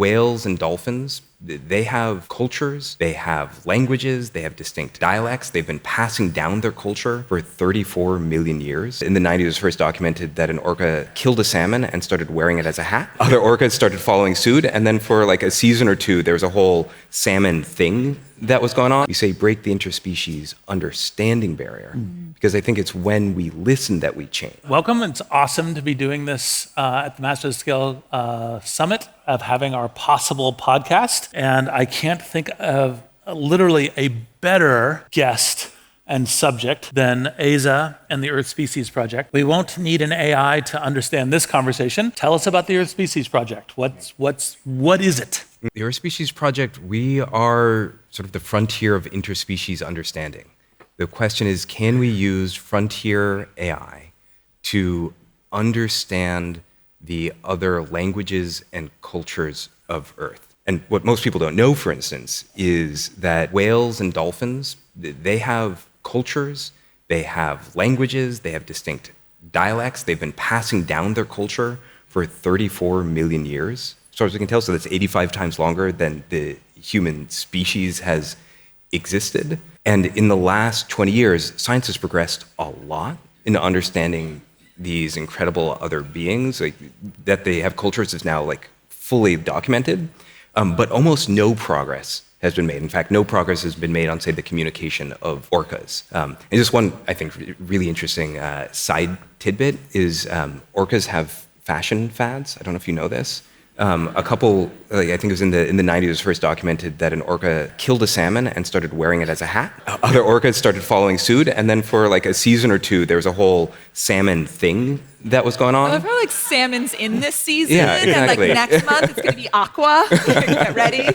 Whales and dolphins, they have cultures, they have languages, they have distinct dialects. They've been passing down their culture for 34 million years. In the 90s, it was first documented that an orca killed a salmon and started wearing it as a hat. Other orcas started following suit, and then for like a season or two, there was a whole salmon thing that was going on. We say break the interspecies understanding barrier, because I think it's when we listen that we change. Welcome. It's awesome to be doing this at the Master Scale Summit of having our possible podcast. And I can't think of literally a better guest and subject than Aza and the Earth Species Project. We won't need an AI to understand this conversation. Tell us about the Earth Species Project. What is it? The Earth Species Project, we are sort of the frontier of interspecies understanding. The question is, can we use frontier AI to understand the other languages and cultures of Earth? And what most people don't know, for instance, is that whales and dolphins, they have cultures, they have languages, they have distinct dialects. They've been passing down their culture for 34 million years. As far as we can tell, so that's 85 times longer than the human species has existed. And in the last 20 years, science has progressed a lot in understanding these incredible other beings. Like, that they have cultures is now like fully documented, but almost no progress has been made. In fact, no progress has been made on, say, the communication of orcas. And just one, I think, really interesting side tidbit is orcas have fashion fads. I don't know if you know this. A couple, I think it was in the 90s, it was first documented that an orca killed a salmon and started wearing it as a hat. Other orcas started following suit, and then for like a season or two, there was a whole salmon thing that was going on. I feel like salmon's in this season, Yeah, exactly. and like next month it's going to be aqua. Get ready.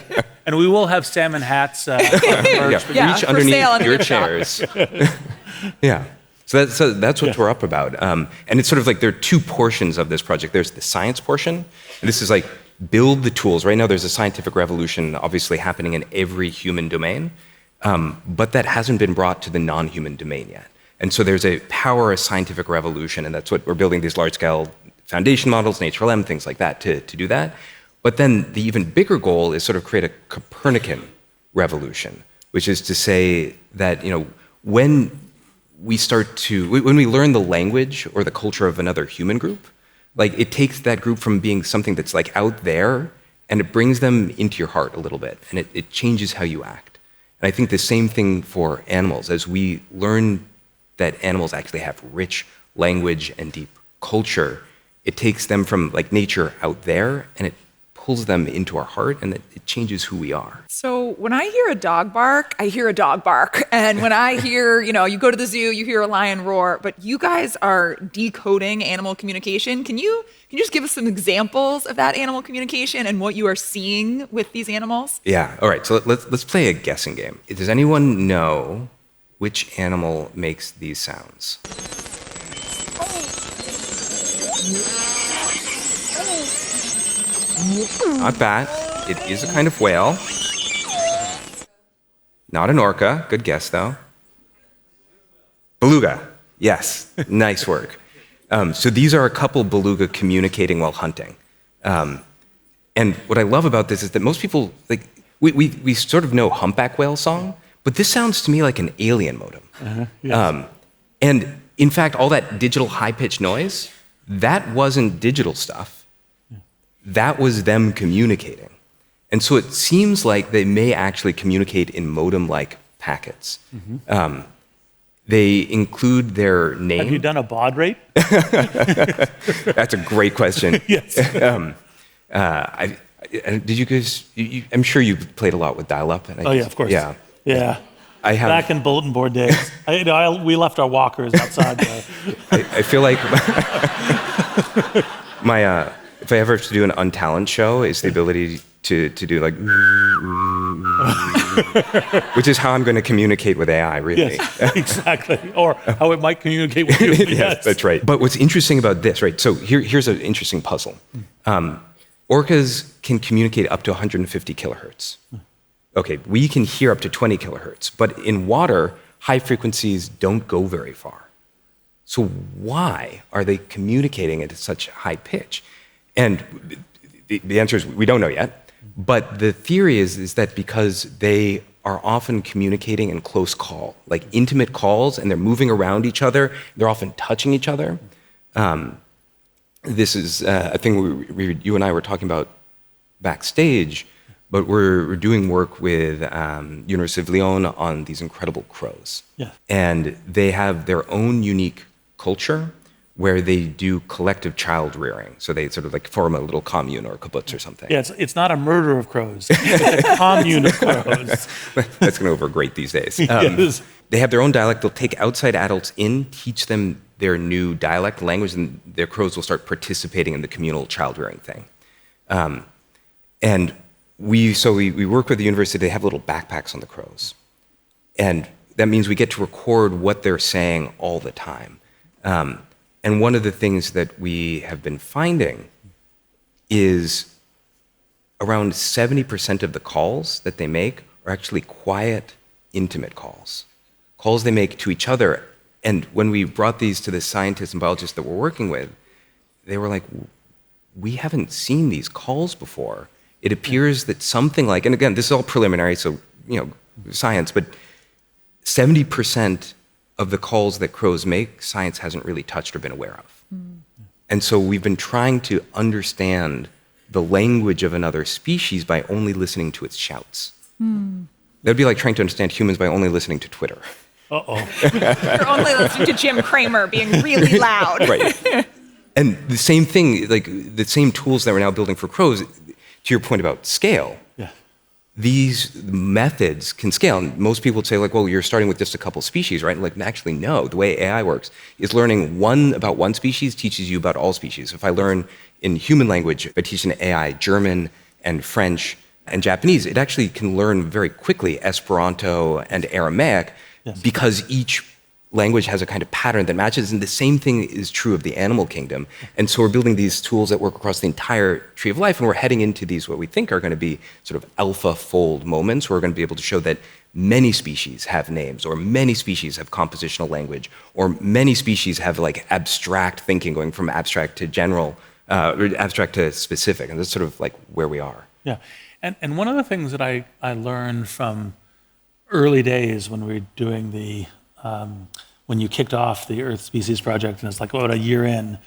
And we will have salmon hats. Reach underneath your chairs. Yeah. So that's what we're up about. And it's sort of like there are two portions of this project. There's the science portion, and this is like build the tools. Right now there's a scientific revolution obviously happening in every human domain, but that hasn't been brought to the non-human domain yet. And so there's a power of scientific revolution, and that's what we're building these large-scale foundation models, HLM, things like that to do that. But then the even bigger goal is sort of create a Copernican revolution, which is to say that, when we learn the language or the culture of another human group, like it takes that group from being something that's like out there, and it brings them into your heart a little bit, and it changes how you act. And I think the same thing for animals. As we learn that animals actually have rich language and deep culture, it takes them from like nature out there, and it pulls them into our heart, and it changes who we are. So when I hear a dog bark, I hear a dog bark. And when I hear, you go to the zoo, you hear a lion roar, but you guys are decoding animal communication. Can you just give us some examples of that animal communication and what you are seeing with these animals? Yeah. All right. So let's play a guessing game. Does anyone know which animal makes these sounds? Not bad. It is a kind of whale. Not an orca. Good guess, though. Beluga. Yes. Nice work. So these are a couple beluga communicating while hunting. And what I love about this is that most people, like, we sort of know humpback whale song, but this sounds to me like an alien modem. Yes. And in fact, all that digital high-pitched noise, that wasn't digital stuff. That was them communicating. And so it seems like they may actually communicate in modem-like packets. Mm-hmm. They include their name. Have you done a baud rate? That's a great question. Yes. Did you guys, I'm sure you played a lot with dial-up. Oh, yeah, of course. Yeah. Yeah. I have, back in bulletin board days. We left our walkers outside. I feel like if I ever have to do an untalent show, it's the ability to do like, which is how I'm going to communicate with AI, really. Yes, exactly. Or how it might communicate with you. Yes, that's right. But what's interesting about this, right? So here's an interesting puzzle. Orcas can communicate up to 150 kilohertz. Okay, we can hear up to 20 kilohertz, but in water, high frequencies don't go very far. So why are they communicating at such high pitch? And the answer is we don't know yet. But the theory is that because they are often communicating in close call, like intimate calls, and they're moving around each other, they're often touching each other. This is a thing you and I were talking about backstage, but we're doing work with University of Lyon on these incredible crows. Yeah. And they have their own unique culture where they do collective child rearing. So they sort of like form a little commune or kibbutz or something. Yeah, it's not a murder of crows. It's a commune of crows. That's going to overgrate these days. Yes. They have their own dialect. They'll take outside adults in, teach them their new dialect language, and their crows will start participating in the communal child rearing thing. And we work with the university. They have little backpacks on the crows. And that means we get to record what they're saying all the time. And one of the things that we have been finding is around 70% of the calls that they make are actually quiet, intimate calls they make to each other. And when we brought these to the scientists and biologists that we're working with, they were like, we haven't seen these calls before. It appears that something like, and again, this is all preliminary, so, science, but 70% of the calls that crows make, science hasn't really touched or been aware of. And so we've been trying to understand the language of another species by only listening to its shouts. That'd be like trying to understand humans by only listening to Twitter. Uh-oh. You're only listening to Jim Cramer being really loud. Right. And the same thing, like the same tools that we're now building for crows, to your point about scale, these methods can scale. And most people would say, like, well, you're starting with just a couple species, right? And like, actually, no. The way AI works is learning about one species teaches you about all species. If I learn in human language, if I teach an AI German and French and Japanese, it actually can learn very quickly Esperanto and Aramaic because each language has a kind of pattern that matches, and the same thing is true of the animal kingdom. And so we're building these tools that work across the entire tree of life, and we're heading into these what we think are going to be sort of alpha fold moments where we're going to be able to show that many species have names, or many species have compositional language, or many species have like abstract thinking going from abstract to general, or abstract to specific, and that's sort of like where we are. Yeah, and one of the things that I learned from early days when we were doing the when you kicked off the Earth Species Project, and it's like about a year in,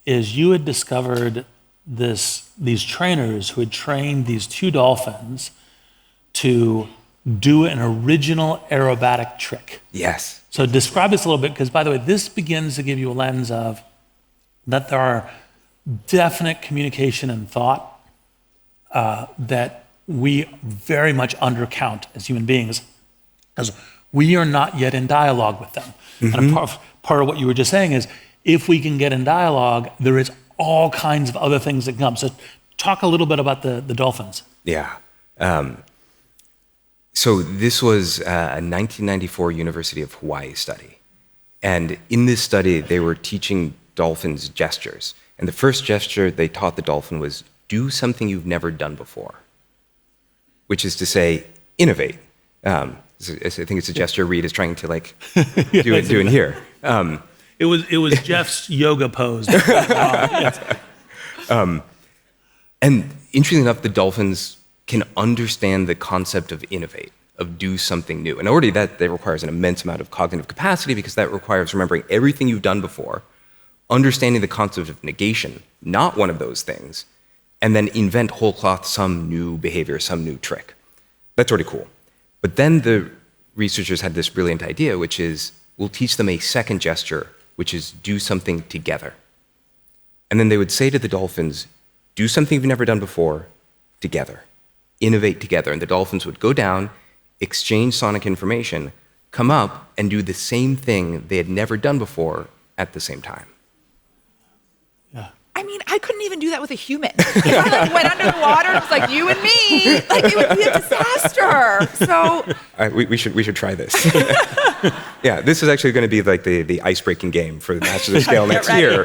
is you had discovered these trainers who had trained these two dolphins to do an original aerobatic trick. Yes. So describe this a little bit, because by the way, this begins to give you a lens of that there are definite communication and thought that we very much undercount as human beings, because we are not yet in dialogue with them. And part of what you were just saying is, if we can get in dialogue, there is all kinds of other things that come. So talk a little bit about the dolphins. Yeah. So this was a 1994 University of Hawaii study. And in this study, they were teaching dolphins gestures. And the first gesture they taught the dolphin was, do something you've never done before, which is to say, innovate. I think it's a gesture Reid is trying to like do in here. It was Jeff's yoga pose. And interestingly enough, the dolphins can understand the concept of innovate, of do something new. And already that requires an immense amount of cognitive capacity, because that requires remembering everything you've done before, understanding the concept of negation, not one of those things, and then invent whole cloth some new behavior, some new trick. That's already cool. But then the researchers had this brilliant idea, which is, we'll teach them a second gesture, which is do something together. And then they would say to the dolphins, do something you've never done before, together. Innovate together. And the dolphins would go down, exchange sonic information, come up, and do the same thing they had never done before at the same time. I mean, I couldn't even do that with a human. If I like went under the water and it was like you and me, like it would be a disaster. So we should try this. Yeah, this is actually going to be like the ice-breaking game for the Masters of Scale next year.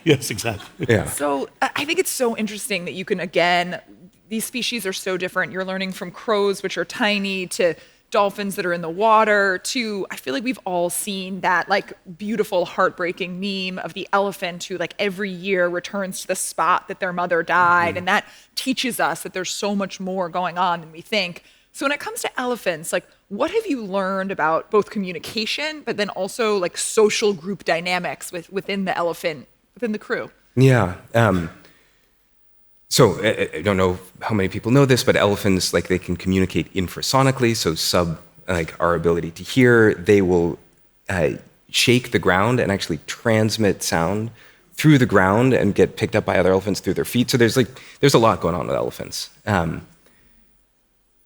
Yes, exactly. Yeah. So I think it's so interesting that you can, again, these species are so different. You're learning from crows, which are tiny, to dolphins that are in the water to, I feel like we've all seen that like beautiful, heartbreaking meme of the elephant who like every year returns to the spot that their mother died. And that teaches us that there's so much more going on than we think. So when it comes to elephants, like what have you learned about both communication, but then also like social group dynamics within the elephant, within the crew? Yeah. So I don't know how many people know this, but elephants, like they can communicate infrasonically, so like our ability to hear, they will shake the ground and actually transmit sound through the ground and get picked up by other elephants through their feet. So there's a lot going on with elephants.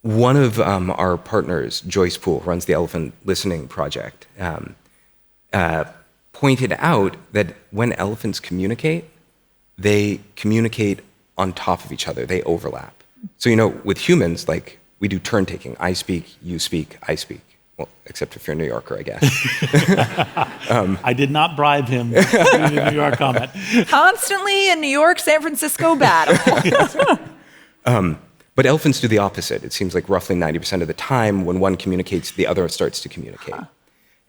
One of our partners, Joyce Poole, runs the Elephant Listening Project, pointed out that when elephants communicate, they communicate on top of each other. They overlap. So, with humans, like we do turn taking. I speak, you speak, I speak. Well, except if you're a New Yorker, I guess. I did not bribe him to do the New York comment. Constantly a New York, San Francisco battle. But elephants do the opposite. It seems like roughly 90% of the time, when one communicates, the other starts to communicate.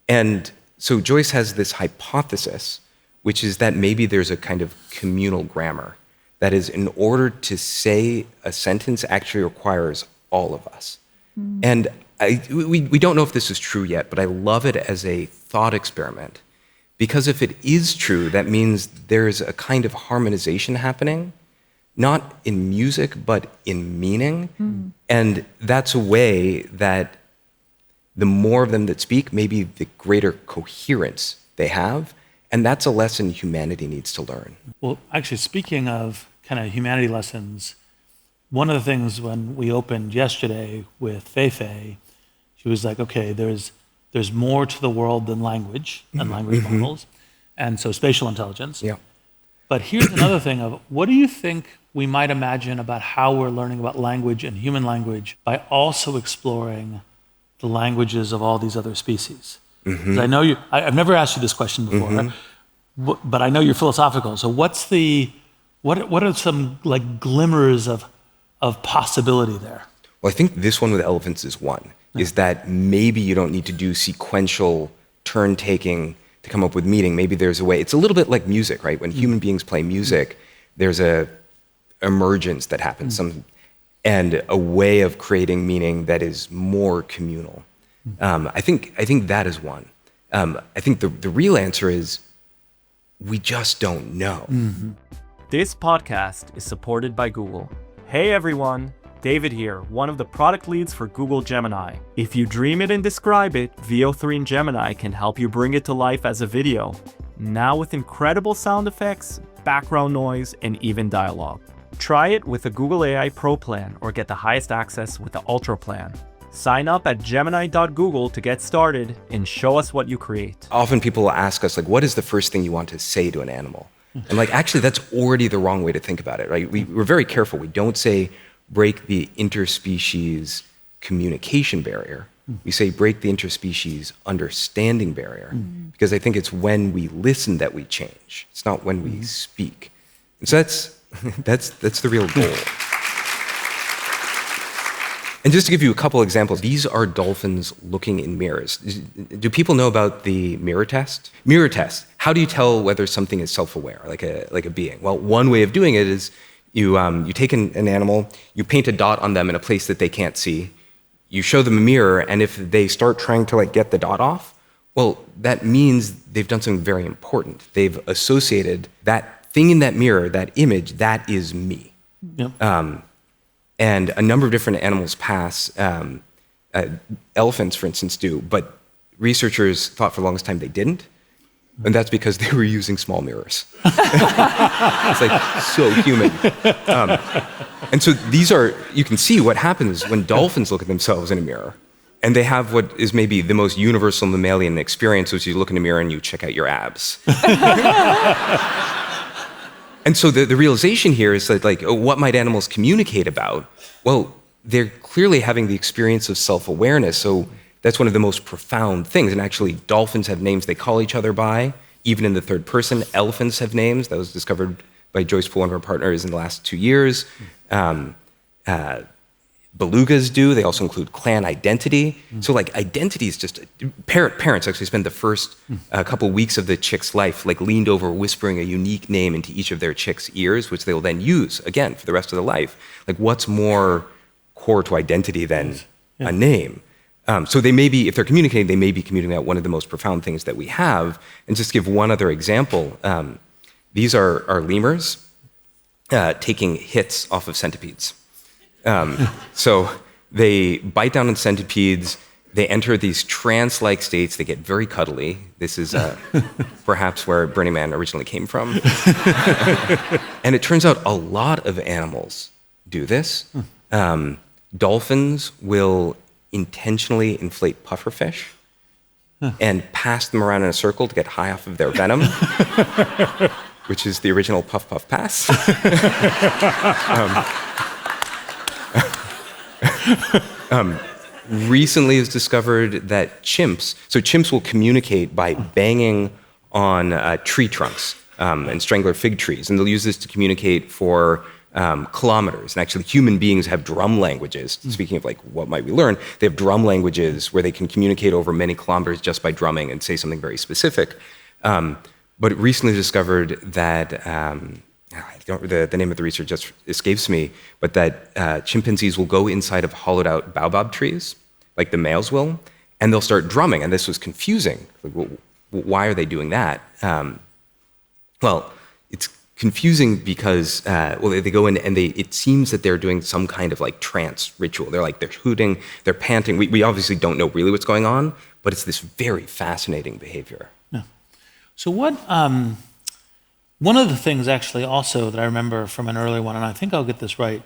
And so Joyce has this hypothesis, which is that maybe there's a kind of communal grammar. That is, in order to say a sentence actually requires all of us. And we don't know if this is true yet, but I love it as a thought experiment. Because if it is true, that means there's a kind of harmonization happening, not in music, but in meaning. And that's a way that the more of them that speak, maybe the greater coherence they have. And that's a lesson humanity needs to learn. Well, actually, speaking of kind of humanity lessons, one of the things when we opened yesterday with Feifei, she was like, okay, there's more to the world than language and language models, and so spatial intelligence. Yeah. But here's another thing of, what do you think we might imagine about how we're learning about language and human language by also exploring the languages of all these other species? 'Cause I know I've never asked you this question before, but I know you're philosophical. So what are some like glimmers of possibility there? Well, I think this one with elephants is one, is that maybe you don't need to do sequential turn taking to come up with meaning. Maybe there's a way. It's a little bit like music, right? When human beings play music, there's a emergence that happens, and a way of creating meaning that is more communal. I think that is one. I think the real answer is we just don't know. This podcast is supported by Google. Hey everyone, David here, one of the product leads for Google Gemini. If you dream it and describe it, VO3 in Gemini can help you bring it to life as a video. Now with incredible sound effects, background noise, and even dialogue. Try it with the Google AI Pro plan or get the highest access with the Ultra plan. Sign up at gemini.google to get started and show us what you create. Often people will ask us, like, what is the first thing you want to say to an animal? And like, actually, that's already the wrong way to think about it, right? We're very careful. We don't say break the interspecies communication barrier. We say break the interspecies understanding barrier, because I think it's when we listen that we change. It's not when we speak. And so that's the real goal. And just to give you a couple examples, these are dolphins looking in mirrors. Do people know about the mirror test? Mirror test. How do you tell whether something is self-aware, like a being? Well, one way of doing it is you take an animal, you paint a dot on them in a place that they can't see, you show them a mirror, and if they start trying to like get the dot off, well, that means they've done something very important. They've associated that thing in that mirror, that image, that is me. Yep. And a number of different animals pass. Elephants, for instance, do, but researchers thought for the longest time they didn't. And that's because they were using small mirrors. It's like so human. And so you can see what happens when dolphins look at themselves in a mirror. And they have what is maybe the most universal mammalian experience, which is you look in a mirror and you check out your abs. And so the realization here is that, like, what might animals communicate about? Well, they're clearly having the experience of self-awareness. So that's one of the most profound things. And actually, dolphins have names they call each other by, even in the third person. Elephants have names. That was discovered by Joyce Poole, one of our partners, in the last 2 years. belugas do. They also include clan identity. So like identity is just, parents actually spend the first couple weeks of the chick's life like leaned over whispering a unique name into each of their chick's ears, which they will then use again for the rest of their life. Like what's more core to identity than a name? So they may be, if they're communicating, they may be communicating out one of the most profound things that we have. And just to give one other example, these are lemurs taking hits off of centipedes. So they bite down on centipedes, they enter these trance-like states, they get very cuddly. This is perhaps where Burning Man originally came from. And it turns out a lot of animals do this. Dolphins will intentionally inflate pufferfish and pass them around in a circle to get high off of their venom, which is the original Puff Puff Pass. Recently it's discovered that chimps will communicate by banging on tree trunks and strangler fig trees, and they'll use this to communicate for kilometers. And actually human beings have drum languages. Speaking of like what might we learn, they have drum languages where they can communicate over many kilometers just by drumming and say something very specific. But it recently discovered that the name of the research just escapes me, but that chimpanzees will go inside of hollowed out baobab trees, like the males will, and they'll start drumming. And this was confusing. Like, well, why are they doing that? Well, it's confusing because they go in and it seems that they're doing some kind of like trance ritual. They're hooting, they're panting. We obviously don't know really what's going on, but it's this very fascinating behavior. Yeah. So what? One of the things actually also that I remember from an early one, and I think I'll get this right,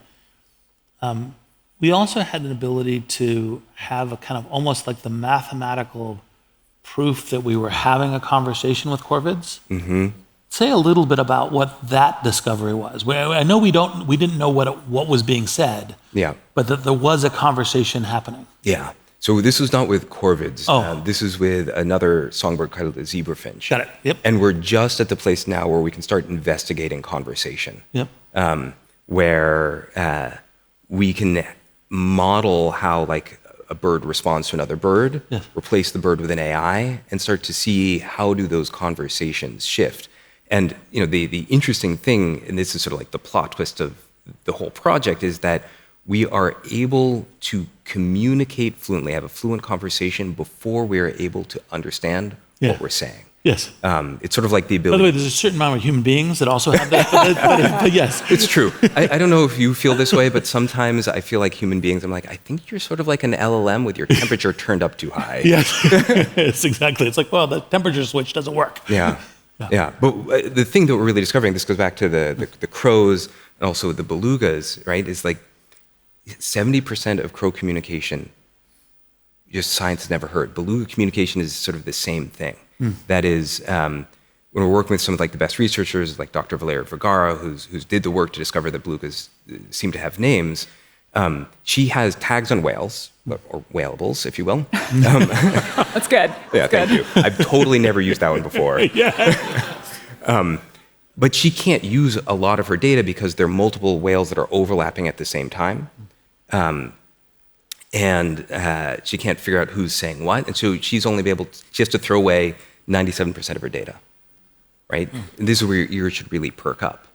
we also had an ability to have a kind of almost like the mathematical proof that we were having a conversation with corvids. Mm-hmm. Say a little bit about what that discovery was. I know we didn't know what was being said, but that there was a conversation happening. Yeah. So this was not with corvids. This is with another songbird called the zebrafinch. Got it. Yep. And we're just at the place now where we can start investigating conversation. Yep. Where we can model how like a bird responds to another bird, replace the bird with an AI, and start to see how do those conversations shift. And the interesting thing, and this is sort of like the plot twist of the whole project, is that we are able to communicate fluently, have a fluent conversation before we are able to understand what we're saying. Yes. It's sort of like the ability. By the way, there's a certain amount of human beings that also have that, but yes. It's true. I don't know if you feel this way, but sometimes I feel like human beings, I'm like, I think you're sort of like an LLM with your temperature turned up too high. Yes, yes, exactly. It's like, well, the temperature switch doesn't work. Yeah. But the thing that we're really discovering, this goes back to the crows and also the belugas, right, is like 70% of crow communication, just science has never heard. Beluga communication is sort of the same thing. That is, when we're working with some of like the best researchers, like Dr. Valeria Vergara, who's did the work to discover that belugas seem to have names, she has tags on whales, or whaleables, if you will. That's good. Yeah, thank you. I've totally never used that one before. But she can't use a lot of her data because there are multiple whales that are overlapping at the same time. And she can't figure out who's saying what. And so she has to throw away 97% of her data, right? And this is where your ears should really perk up,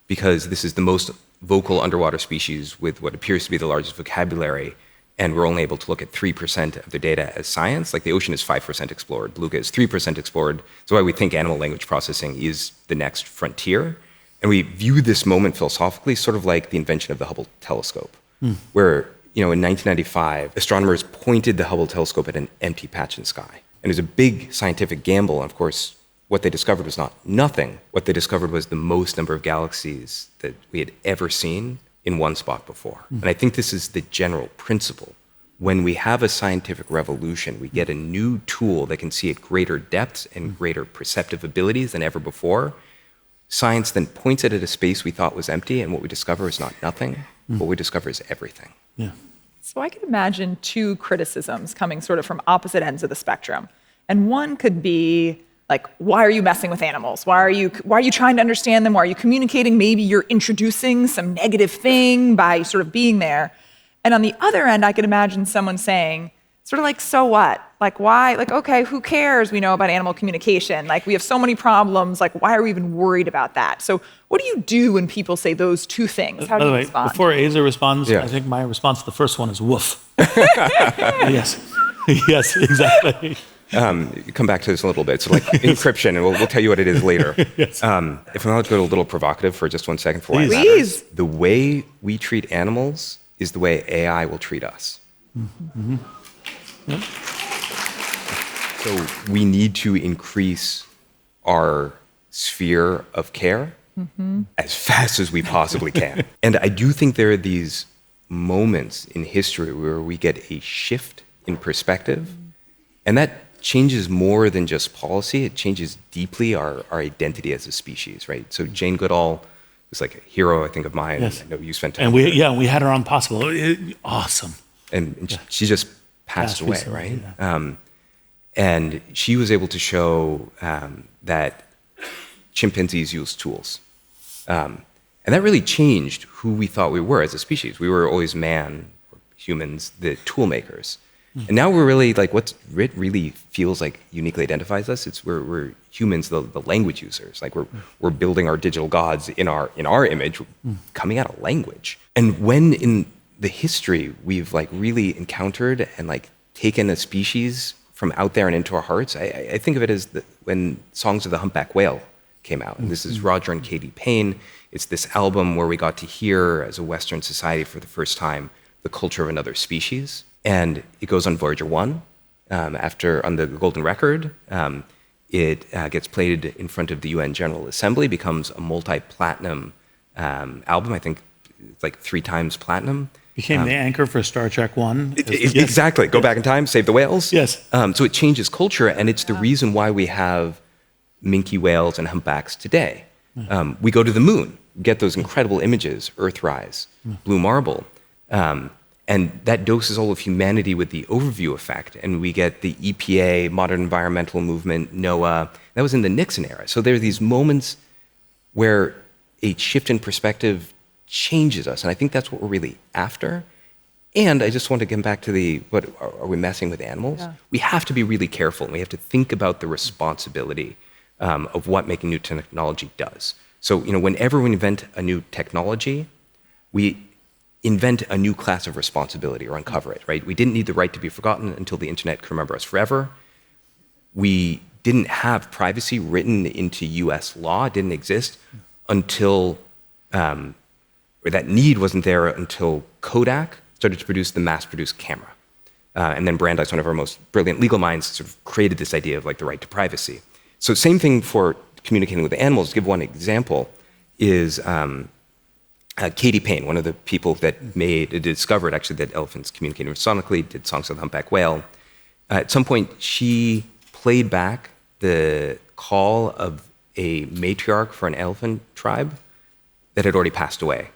because this is the most vocal underwater species with what appears to be the largest vocabulary, and we're only able to look at 3% of the data as science. Like the ocean is 5% explored, beluga is 3% explored. That's why we think animal language processing is the next frontier. And we view this moment philosophically sort of like the invention of the Hubble telescope, where in 1995, astronomers pointed the Hubble telescope at an empty patch in the sky. And it was a big scientific gamble. And of course, what they discovered was not nothing. What they discovered was the most number of galaxies that we had ever seen in one spot before. And I think this is the general principle. When we have a scientific revolution, we get a new tool that can see at greater depths and greater perceptive abilities than ever before. Science then points it at a space we thought was empty, and what we discover is not nothing. What we discover is everything. Yeah. So I could imagine two criticisms coming sort of from opposite ends of the spectrum. And one could be like, why are you messing with animals? Why are you trying to understand them? Why are you communicating? Maybe you're introducing some negative thing by sort of being there. And on the other end, I could imagine someone saying, sort of like, so what? Like, why? Like, okay, who cares? We know about animal communication. Like, we have so many problems. Like, why are we even worried about that? So what do you do when people say those two things? How do By the you way, respond? before Aza responds, Yeah. I think my response to the first one is woof. Yes. Yes, exactly. Come back to this a little bit. So like encryption, and we'll tell you what it is later. Yes. If I'm allowed to go a little provocative for just 1 second for why it Please. matters. The way we treat animals is the way AI will treat us. Mm-hmm. Yep. So we need to increase our sphere of care as fast as we possibly can. And I do think there are these moments in history where we get a shift in perspective, and that changes more than just policy. It changes deeply our identity as a species, right? So Jane Goodall was like a hero, I think, of mine. Yes. I know you spent time And with her. we had her on Possible. Awesome. And she just passed away, recently, right? yeah. And she was able to show that chimpanzees use tools. And that really changed who we thought we were as a species. We were always man, or humans, the tool makers. And now we're really like, what really feels like uniquely identifies us, it's we're humans, the language users. Like we're building our digital gods in our image, coming out of language. And when in the history we've like really encountered and like taken a species from out there and into our hearts, I think of it as when Songs of the Humpback Whale came out. And this is Roger and Katie Payne. It's this album where we got to hear, as a Western society for the first time, the culture of another species. And it goes on Voyager 1. On the Golden Record, it gets played in front of the UN General Assembly, becomes a multi-platinum album. I think it's like 3 times platinum. Became the anchor for Star Trek 1. Exactly. Go back in time, save the whales. Yes. So it changes culture, and it's the reason why we have minke whales and humpbacks today. We go to the moon, get those incredible images, Earthrise, Blue Marble, and that doses all of humanity with the overview effect, and we get the EPA, Modern Environmental Movement, NOAA. That was in the Nixon era. So there are these moments where a shift in perspective changes us, and I think that's what we're really after. And I just want to get back to what are we messing with animals? Yeah. We have to be really careful, and we have to think about the responsibility of what making new technology does. So, whenever we invent a new technology, we invent a new class of responsibility or uncover it, right? We didn't need the right to be forgotten until the internet could remember us forever. We didn't have privacy written into US law. It didn't exist until, or that need wasn't there until Kodak started to produce the mass-produced camera. And then Brandeis, one of our most brilliant legal minds, sort of created this idea of like the right to privacy. So same thing for communicating with animals. To give one example is Katie Payne, one of the people that discovered actually that elephants communicated sonically, did Songs of the Humpback Whale. At some point, she played back the call of a matriarch for an elephant tribe that had already passed away.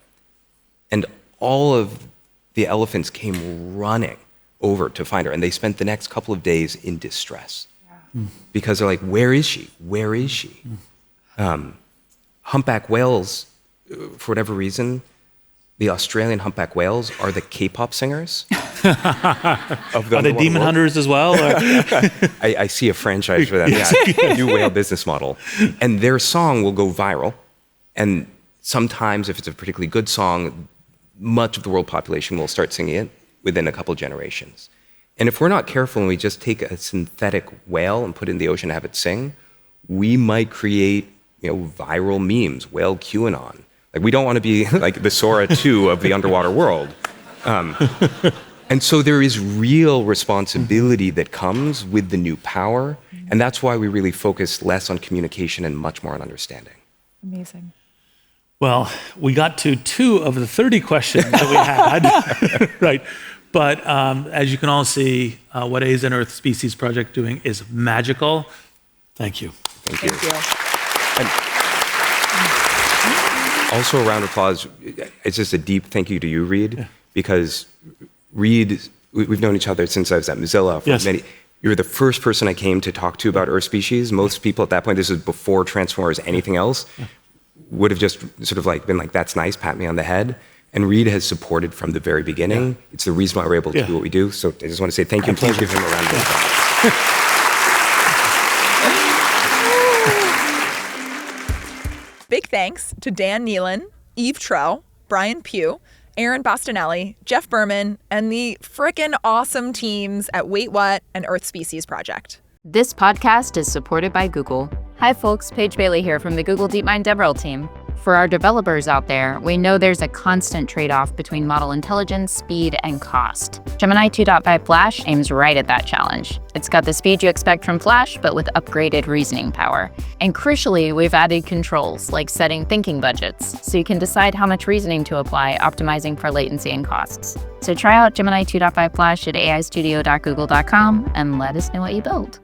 And all of the elephants came running over to find her, and they spent the next couple of days in distress. Because they're like, where is she? Where is she? Humpback whales, for whatever reason, the Australian humpback whales are the K-pop singers. Of the Are they demon world. hunters as well? I see a franchise for them. Yeah, new whale business model. And their song will go viral. And sometimes, if it's a particularly good song, much of the world population will start singing it within a couple generations. And if we're not careful and we just take a synthetic whale and put it in the ocean and have it sing, we might create viral memes, whale QAnon. Like, we don't want to be like the Sora 2 of the underwater world. And so there is real responsibility that comes with the new power. And that's why we really focus less on communication and much more on understanding. Amazing. Well, we got to 2 of the 30 questions that we had, right? But as you can all see, what Aza and Earth Species Project doing is magical. Thank you. Thank you. Thank you. And also a round of applause. It's just a deep thank you to you, Reid, because Reid, we've known each other since I was at Mozilla. You're the first person I came to talk to about Earth Species. Most people at that point, this is before Transformers, anything else, would have just sort of like been like, that's nice, pat me on the head. And Reid has supported from the very beginning. It's the reason why we're able to do what we do. So I just want to say thank you, and please give him a round of applause. Big thanks to Dan Nealon, Eve Trow, Brian Pugh, Aaron Bostonelli, Jeff Berman, and the frickin' awesome teams at Wait What and Earth Species Project. This podcast is supported by Google. Hi folks, Paige Bailey here from the Google DeepMind DevRel team. For our developers out there, we know there's a constant trade-off between model intelligence, speed, and cost. Gemini 2.5 Flash aims right at that challenge. It's got the speed you expect from Flash, but with upgraded reasoning power. And crucially, we've added controls, like setting thinking budgets, so you can decide how much reasoning to apply, optimizing for latency and costs. So try out Gemini 2.5 Flash at aistudio.google.com and let us know what you build.